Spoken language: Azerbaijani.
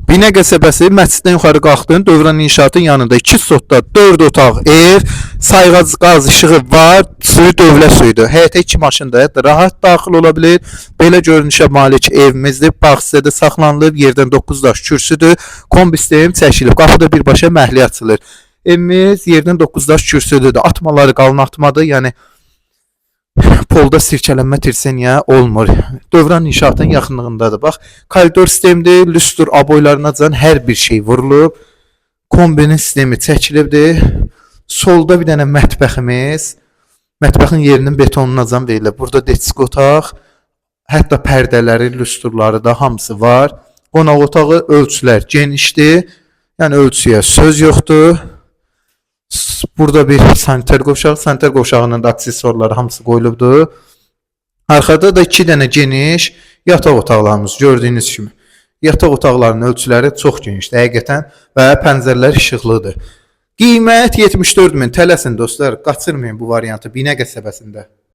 Binə qəsəbəsi məsciddən yuxarı qalxdın, Dövran İnşaatın yanında 2 sotda 4 otaq ev, sayğac qaz işığı var, suyu dövlət suyudur. Həyətə 2 maşın da rahat daxil ola bilir. Belə görünüşə malik evimizdir. Bağ hissədə saxlanılıb, yerdən 9 daş kürsüdür. Kombi sistem çəkilib, qapıda birbaşa məhliyə açılır. Evimiz yerdən 9 daş kürsüdür. Atmaları qalın atmadır, yəni polda sirkələnmə tirseniya olmur. Dövran İnşaatın yaxınlığındadır. Bax, koridor sistemidir, lüstr aboylarınacan hər bir şey vurulub. Kombinin sistemi çəkilibdir. Solda bir dənə mətbəximiz. Mətbəxin yerinin betonunacan verilib. Burada deçik otaq, hətta pərdələri, lüstrları da hamısı var. Qonaq otağı ölçülər genişdir. Yəni ölçüyə söz yoxdur. Burada bir sanitar qovşağı, sanitar qovşağının da aksesuarları hamısı qoyulubdur. Arxada da 2 dənə geniş yataq otaqlarımız gördüyünüz kimi. Yataq otaqlarının ölçüləri çox genişdir həqiqətən və pəncərələr işıqlıdır. Qiymət 74 min. Tələsin dostlar, qaçırmayın bu variantı Binə qəsəbəsində.